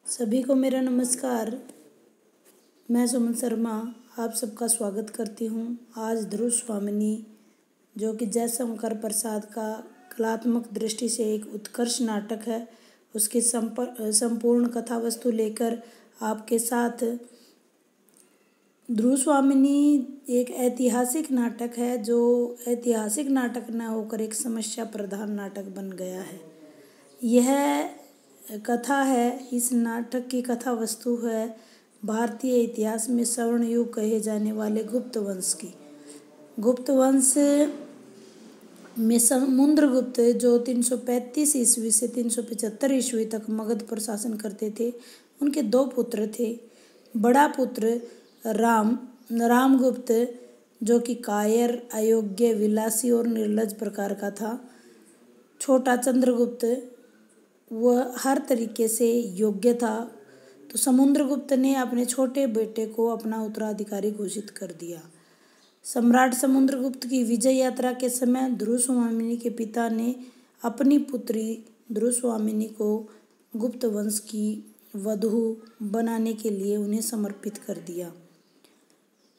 सभी को मेरा नमस्कार। मैं सुमन शर्मा आप सबका स्वागत करती हूँ। आज ध्रुव स्वामिनी जो कि जयशंकर प्रसाद का कलात्मक दृष्टि से एक उत्कृष्ट नाटक है, उसकी संपूर्ण कथा वस्तु लेकर आपके साथ। ध्रुव स्वामिनी एक ऐतिहासिक नाटक है जो ऐतिहासिक नाटक न होकर एक समस्या प्रधान नाटक बन गया है। यह कथा है, इस नाटक की कथा वस्तु है भारतीय इतिहास में स्वर्ण युग कहे जाने वाले गुप्त वंश की। गुप्त वंश में समुद्रगुप्त जो 335 ईस्वी से 375 ईस्वी तक मगध पर शासन करते थे, उनके दो पुत्र थे। बड़ा पुत्र रामगुप्त जो कि कायर, अयोग्य, विलासी और निर्लज प्रकार का था। छोटा चंद्रगुप्त वह हर तरीके से योग्य था। तो समुद्रगुप्त ने अपने छोटे बेटे को अपना उत्तराधिकारी घोषित कर दिया। सम्राट समुद्रगुप्त की विजय यात्रा के समय ध्रुव स्वामिनी के पिता ने अपनी पुत्री ध्रुव स्वामिनी को गुप्त वंश की वधू बनाने के लिए उन्हें समर्पित कर दिया।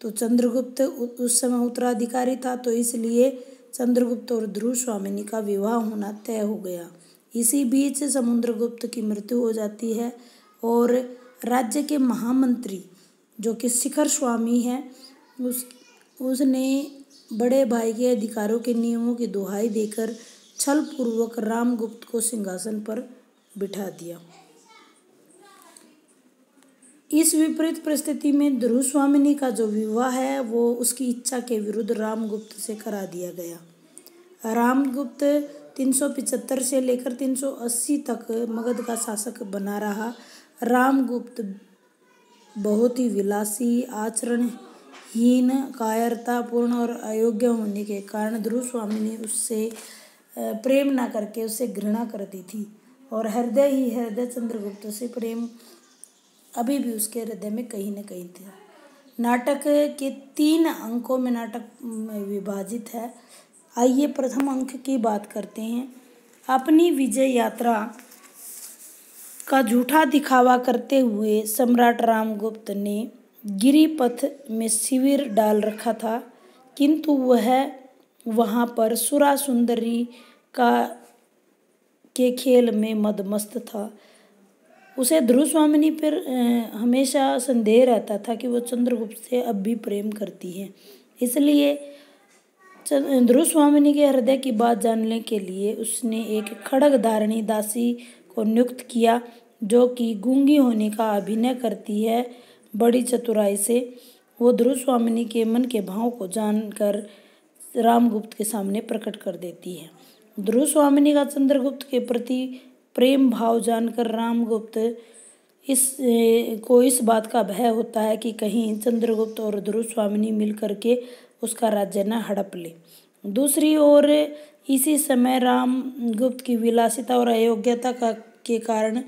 तो चंद्रगुप्त उस समय उत्तराधिकारी था, तो इसलिए चंद्रगुप्त और ध्रुव स्वामिनी का विवाह होना तय हो गया। इसी बीच समुद्रगुप्त की मृत्यु हो जाती है और राज्य के महामंत्री जो कि शिखर स्वामी है, उसने बड़े भाई के अधिकारों के नियमों की दुहाई देकर छल पूर्वक रामगुप्त को सिंहासन पर बिठा दिया। इस विपरीत परिस्थिति में ध्रुव स्वामिनी का जो विवाह है वो उसकी इच्छा के विरुद्ध रामगुप्त से करा दिया गया। रामगुप्त 375 से लेकर 380 तक मगध का शासक बना रहा। रामगुप्त बहुत ही विलासी, आचरणहीन, कायरतापूर्ण और अयोग्य होने के कारण ध्रुव स्वामिनी उससे प्रेम न करके उससे घृणा करती थी और हृदय चंद्रगुप्त से प्रेम अभी भी उसके हृदय में कहीं न कहीं था। नाटक के 3 अंकों में नाटक विभाजित है। आइए प्रथम अंक की बात करते हैं। अपनी विजय यात्रा का झूठा दिखावा करते हुए सम्राट रामगुप्त ने गिरिपथ में शिविर डाल रखा था, किंतु वह वहां पर सुरा सुंदरी के खेल में मदमस्त था। उसे ध्रुव स्वामिनी पर हमेशा संदेह रहता था कि वह चंद्रगुप्त से अब भी प्रेम करती है। इसलिए ध्रुव स्वामिनी के हृदय की बात जानने के लिए उसने एक खड्गधारिणी दासी को नियुक्त किया जो कि गूंगी होने का अभिनय करती है। बड़ी चतुराई से वो ध्रुव स्वामिनी के मन के भाव को जानकर रामगुप्त के सामने प्रकट कर देती है। ध्रुव स्वामिनी का चंद्रगुप्त के प्रति प्रेम भाव जानकर रामगुप्त इस बात का भय होता है कि कहीं चंद्रगुप्त और ध्रुव स्वामिनी मिल करके उसका राज्य न हड़प ले। दूसरी ओर इसी समय रामगुप्त की विलासिता और अयोग्यता के कारण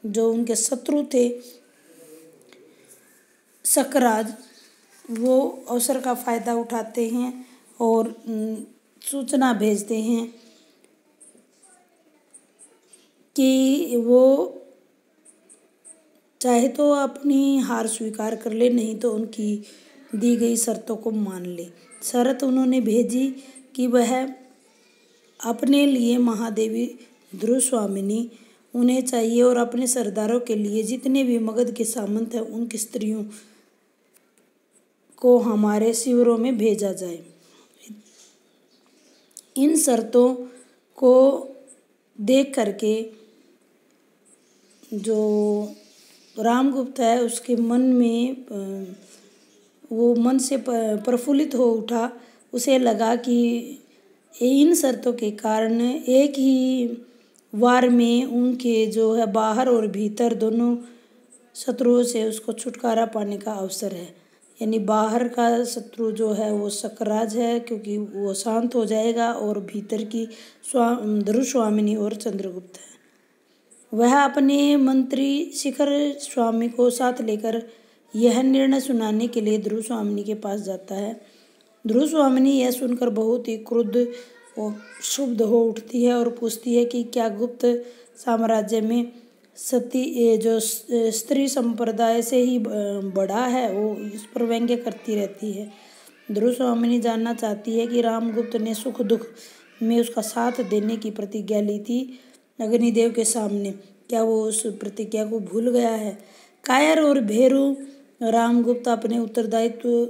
जो उनके शत्रु थे शकराज, वो अवसर का फायदा उठाते हैं और सूचना भेजते हैं कि वो चाहे तो अपनी हार स्वीकार कर ले, नहीं तो उनकी दी गई शर्तों को मान ले। शर्त उन्होंने भेजी कि वह अपने लिए महादेवी ध्रुव स्वामिनी उन्हें चाहिए और अपने सरदारों के लिए जितने भी मगध के सामंत हैं उनकी स्त्रियों को हमारे शिविरों में भेजा जाए। इन शर्तों को देख करके जो रामगुप्त है उसके मन में वो मन से प्रफुल्लित हो उठा। उसे लगा कि इन शर्तों के कारण एक ही वार में उनके जो है बाहर और भीतर दोनों शत्रुओं से उसको छुटकारा पाने का अवसर है। यानी बाहर का शत्रु जो है वो शकराज है क्योंकि वो शांत हो जाएगा, और भीतर की ध्रुव स्वामिनी और चंद्रगुप्त है। वह अपने मंत्री शिखर स्वामी को साथ लेकर यह निर्णय सुनाने के लिए ध्रुव स्वामिनी के पास जाता है। ध्रुव स्वामिनी यह सुनकर बहुत ही क्रुद्ध और क्षुब्ध हो उठती है और पूछती है कि क्या गुप्त साम्राज्य में सती ये जो स्त्री संप्रदाय से ही बड़ा है, वो इस पर व्यंग्य करती रहती है। ध्रुव स्वामिनी जानना चाहती है कि रामगुप्त ने सुख दुख में उसका साथ देने की प्रतिज्ञा ली थी अग्निदेव के सामने, क्या वो उस प्रतिज्ञा को भूल गया है। कायर और भेरू रामगुप्त अपने उत्तरदायित्व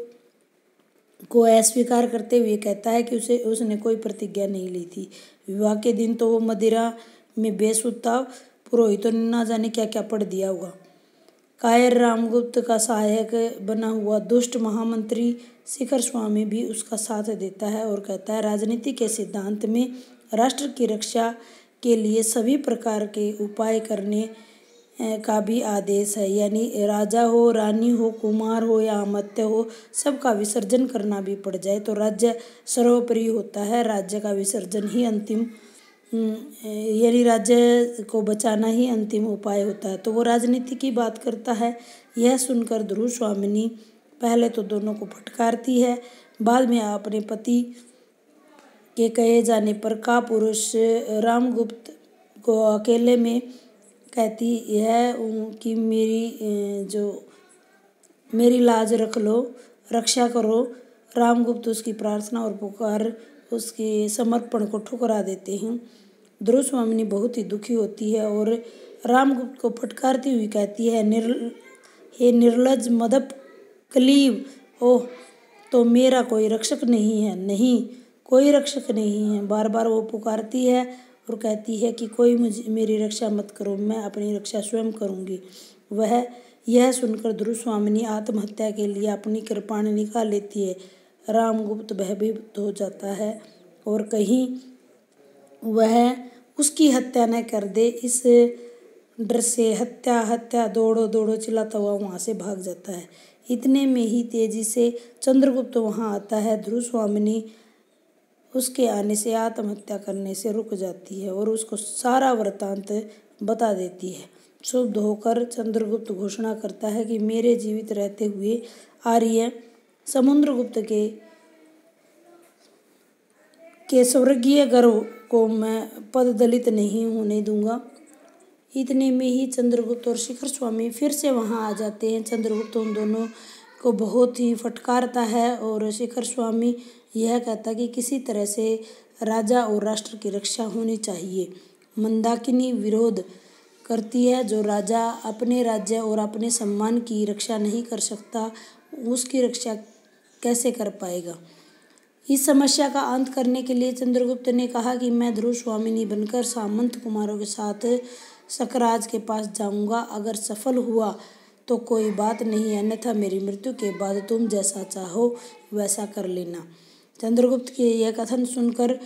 को अस्वीकार करते हुए कहता है कि उसने कोई प्रतिज्ञा नहीं ली थी। विवाह के दिन तो वो मदिरा में बेसुध था, पुरोहितों ने ना जाने क्या क्या पढ़ दिया होगा। कायर रामगुप्त का सहायक बना हुआ दुष्ट महामंत्री शिखर स्वामी भी उसका साथ देता है और कहता है राजनीति के सिद्धांत में राष्ट्र की रक्षा के लिए सभी प्रकार के उपाय करने का भी आदेश है, यानी राजा हो, रानी हो, कुमार हो या अमात्य हो, सबका विसर्जन करना भी पड़ जाए तो राज्य सर्वोपरि होता है। राज्य का विसर्जन ही अंतिम यानी राज्य को बचाना ही अंतिम उपाय होता है। तो वो राजनीति की बात करता है। यह सुनकर ध्रुव स्वामिनी पहले तो दोनों को फटकारती है, बाद में अपने पति के कहे जाने पर कापुरुष रामगुप्त को अकेले में कहती है कि मेरी लाज रख लो, रक्षा करो। रामगुप्त उसकी प्रार्थना और पुकार उसके समर्पण को ठुकरा देते हैं। ध्रुव स्वामिनी बहुत ही दुखी होती है और रामगुप्त को फटकारती हुई कहती है, हे निर्लज मदप क्लीब, ओह तो मेरा कोई रक्षक नहीं है, नहीं कोई रक्षक नहीं है। बार बार वो पुकारती है और कहती है कि कोई मेरी रक्षा मत करो, मैं अपनी रक्षा स्वयं करूँगी। वह यह सुनकर ध्रुव स्वामिनी आत्महत्या के लिए अपनी कृपाण निकाल लेती है। रामगुप्त भयभीत हो जाता है और कहीं वह उसकी हत्या न कर दे, इस डर से हत्या दौड़ो दौड़ो चिल्लाता हुआ वहाँ से भाग जाता है। इतने में ही तेजी से चंद्रगुप्त वहाँ आता है। ध्रुव स्वामिनी उसके आने से आत्महत्या करने से रुक जाती है और उसको सारा वृत्तांत बता देती है। क्षुब्ध होकर चंद्रगुप्त घोषणा करता है कि मेरे जीवित रहते हुए आर्य समुद्रगुप्त के स्वर्गीय गर्व को मैं पद दलित नहीं होने दूंगा। इतने में ही चंद्रगुप्त और शिखर स्वामी फिर से वहां आ जाते हैं। चंद्रगुप्त उन दोनों को बहुत ही फटकारता है और शिखर स्वामी यह कहता कि किसी तरह से राजा और राष्ट्र की रक्षा होनी चाहिए। मंदाकिनी विरोध करती है, जो राजा अपने राज्य और अपने सम्मान की रक्षा नहीं कर सकता, उसकी रक्षा कैसे कर पाएगा। इस समस्या का अंत करने के लिए चंद्रगुप्त ने कहा कि मैं ध्रुव स्वामिनी बनकर सामंत कुमारों के साथ सकराज के पास जाऊंगा। अगर सफल हुआ तो कोई बात नहीं, अन्यथा मेरी मृत्यु के बाद तुम जैसा चाहो वैसा कर लेना। चंद्रगुप्त के यह कथन सुनकर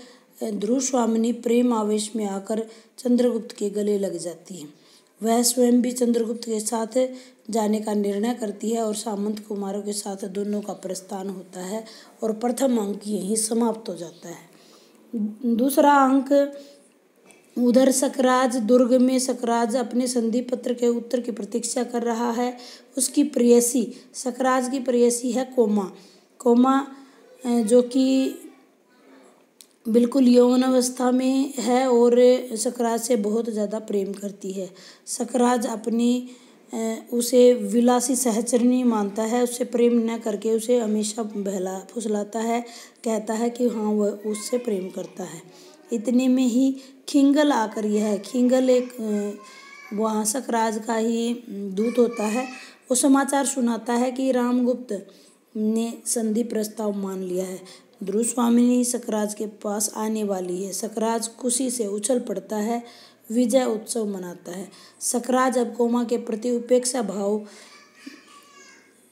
ध्रुव स्वामिनी प्रेम आवेश में आकर चंद्रगुप्त के गले लग जाती है। वह स्वयं भी चंद्रगुप्त के साथ जाने का निर्णय करती है और सामंत कुमारों के साथ दोनों का प्रस्थान होता है और प्रथम अंक यहीं समाप्त हो जाता है। दूसरा अंक, उधर सकराज दुर्ग में सकराज अपने संधि पत्र के उत्तर की प्रतीक्षा कर रहा है। उसकी प्रेयसी, सकराज की प्रेयसी है कोमा, जो कि बिल्कुल यौवन अवस्था में है और सकराज से बहुत ज़्यादा प्रेम करती है। सकराज उसे विलासी सहचरनी मानता है, उससे प्रेम न करके उसे हमेशा बहला फुसलाता है, कहता है कि हाँ वह उससे प्रेम करता है। इतने में ही खिंगल आकर, यह खिंगल एक वहाँ सकराज का ही दूत होता है, वो समाचार सुनाता है कि रामगुप्त ने संधि प्रस्ताव मान लिया है। ध्रुव स्वामिनी सकराज के पास आने वाली है। सकराज खुशी से उछल पड़ता है, विजय उत्सव मनाता है। सकराज अब कोमा के प्रति उपेक्षा भाव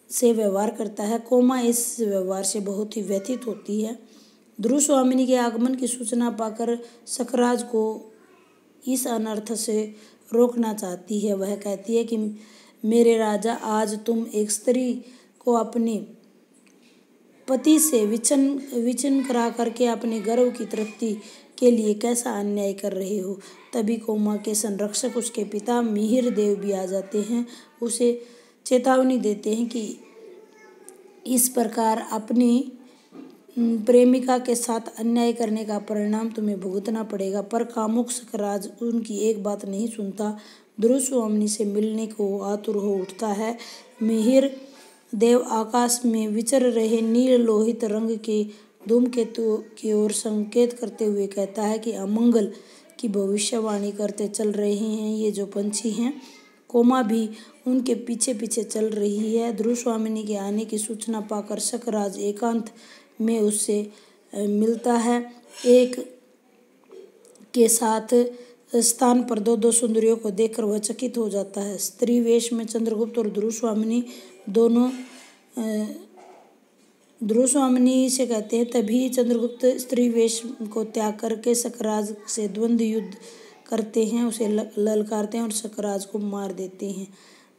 से व्यवहार करता है। कोमा इस व्यवहार से बहुत ही व्यथित होती है। ध्रुव स्वामिनी के आगमन की सूचना पाकर सकराज को इस अनर्थ से रोकना चाहती है। वह कहती है कि मेरे राजा, आज तुम एक स्त्री को अपने पति से विचन करा करके अपने गर्व की तृप्ति के लिए कैसा अन्याय कर रहे हो। तभी कोमा के संरक्षक, उसके पिता मिहिर देव भी आ जाते हैं। उसे चेतावनी देते हैं कि इस प्रकार अपनी प्रेमिका के साथ अन्याय करने का परिणाम तुम्हें भुगतना पड़ेगा। पर कामुक सकराज उनकी एक बात नहीं सुनता। ध्रुवस्वामिनी से मिलने को आतुर हो उठता है। मिहिर देव आकाश में विचर रहे नील लोहित रंग के धूमकेतु की ओर संकेत करते हुए कहता है कि अमंगल की भविष्यवाणी करते चल रहे हैं ये जो पंछी हैं। कोमा भी उनके पीछे पीछे चल रही है। ध्रुवस्वामिनी के आने की सूचना पाकर शकराज एकांत में उससे मिलता है। एक के साथ स्थान पर दो दो सुंदरियों को देखकर वह चकित हो जाता है। स्त्री वेश में चंद्रगुप्त और ध्रुवस्वामिनी दोनों ध्रुवस्वामिनी से कहते हैं। तभी चंद्रगुप्त स्त्री वेश को त्याग करके शकराज से द्वंद्व युद्ध करते हैं, उसे ललकारते हैं और शकराज को मार देते हैं।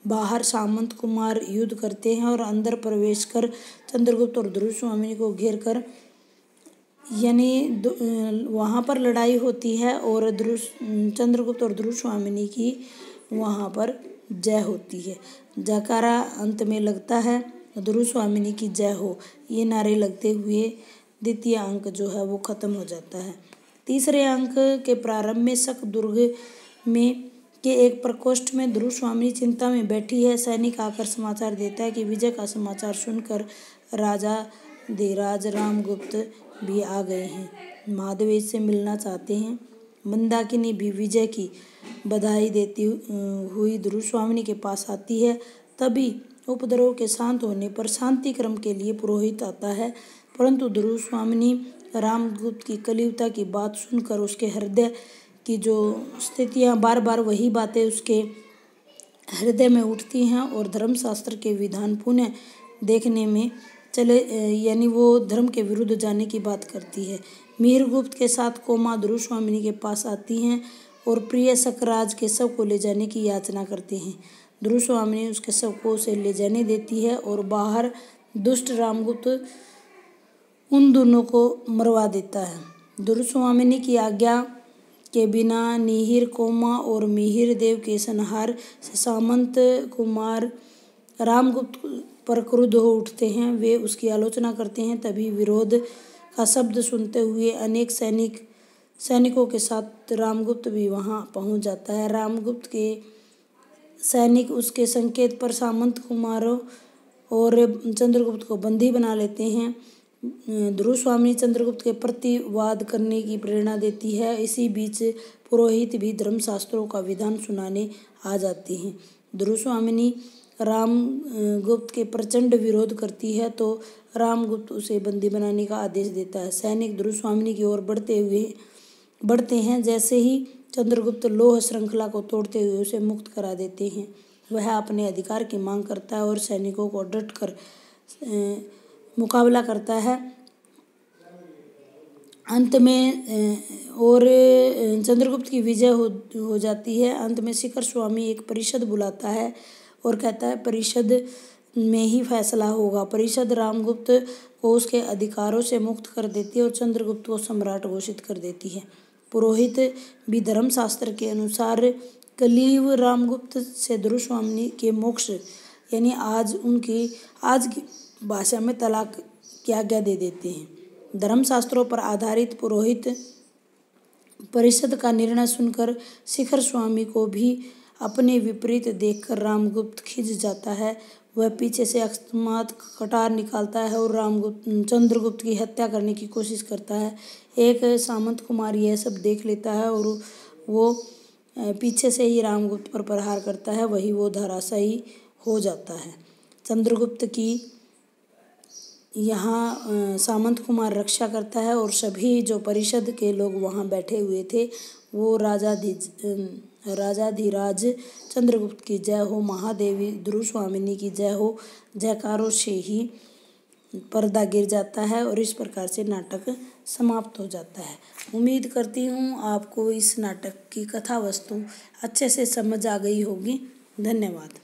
बाहर सामंत कुमार युद्ध करते हैं और अंदर प्रवेश कर चंद्रगुप्त और ध्रुवस्वामिनी को घेर कर यानी वहाँ पर लड़ाई होती है और चंद्रगुप्त और ध्रुवस्वामिनी की वहाँ पर जय होती है। जयकारा अंत में लगता है, ध्रुवस्वामिनी की जय हो, ये नारे लगते हुए द्वितीय अंक जो है वो खत्म हो जाता है। तीसरे अंक के प्रारंभ में शक दुर्ग में के एक प्रकोष्ठ में ध्रुवस्वामिनी चिंता में बैठी है। सैनिक आकर समाचार देता है कि विजय का समाचार सुनकर राजा धीराज रामगुप्त भी आ गए हैं, महादेवेश से मिलना चाहते हैं। मंदाकिनी भी विजय की बधाई देती हुई ध्रुवस्वामिनी के पास आती है। तभी उपद्रव के शांत होने पर शांति क्रम के लिए पुरोहित आता है, परंतु ध्रुवस्वामिनी रामगुप्त की कलियुगता की बात सुनकर उसके हृदय की जो स्थितियाँ बार बार वही बातें उसके हृदय में उठती हैं और धर्मशास्त्र के विधान पुनः देखने में चले यानी वो धर्म के विरुद्ध जाने की बात करती है। मिहिरगुप्त के साथ कोमा ध्रुवस्वामिनी के पास आती हैं और प्रिय शकराज के शव को ले जाने की याचना करते हैं। ध्रुवस्वामिनी उसके शव को उसे ले जाने देती है और बाहर दुष्ट रामगुप्त उन दोनों को मरवा देता है। ध्रुवस्वामिनी की आज्ञा के बिना निहिर कोमा और मिहिर देव के संहार से सामंत कुमार रामगुप्त पर क्रुद्ध हो उठते हैं। वे उसकी आलोचना करते हैं। तभी विरोध का शब्द सुनते हुए अनेक सैनिकों के साथ रामगुप्त भी वहां पहुंच जाता है। रामगुप्त के सैनिक उसके संकेत पर सामंत कुमारों और चंद्रगुप्त को बंदी बना लेते हैं। ध्रुवस्वामिनी चंद्रगुप्त के प्रति वाद करने की प्रेरणा देती है। इसी बीच पुरोहित भी धर्मशास्त्रों का विधान सुनाने आ जाते हैं। ध्रुवस्वामिनी रामगुप्त के प्रचंड विरोध करती है तो रामगुप्त उसे बंदी बनाने का आदेश देता है। सैनिक ध्रुवस्वामिनी की ओर बढ़ते हैं। जैसे ही चंद्रगुप्त लोह श्रृंखला को तोड़ते हुए उसे मुक्त करा देते हैं। वह अपने अधिकार की मांग करता है और सैनिकों को डटकर मुकाबला करता है। अंत में और चंद्रगुप्त की विजय हो जाती है। अंत में शिखर स्वामी एक परिषद बुलाता है और कहता है परिषद में ही फैसला होगा। परिषद रामगुप्त को उसके अधिकारों से मुक्त कर देती है और चंद्रगुप्त को सम्राट घोषित कर देती है। पुरोहित भी धर्मशास्त्र के अनुसार कलियुग रामगुप्त से ध्रुवस्वामिनी के मोक्ष यानी आज की भाषा में तलाक की आज्ञा दे देते हैं। धर्मशास्त्रों पर आधारित पुरोहित परिषद का निर्णय सुनकर शिखर स्वामी को भी अपने विपरीत देखकर रामगुप्त खिंच जाता है। वह पीछे से अकस्मात कटार निकालता है और चंद्रगुप्त की हत्या करने की कोशिश करता है। एक सामंत कुमार यह सब देख लेता है और वो पीछे से ही रामगुप्त पर प्रहार करता है। वही वो धराशायी हो जाता है। चंद्रगुप्त की यहाँ सामंत कुमार रक्षा करता है और सभी जो परिषद के लोग वहाँ बैठे हुए थे वो राजाधिराज चंद्रगुप्त की जय हो, महादेवी ध्रुवस्वामिनी की जय हो जयकारों से ही पर्दा गिर जाता है और इस प्रकार से नाटक समाप्त हो जाता है। उम्मीद करती हूँ आपको इस नाटक की कथा वस्तु अच्छे से समझ आ गई होगी। धन्यवाद।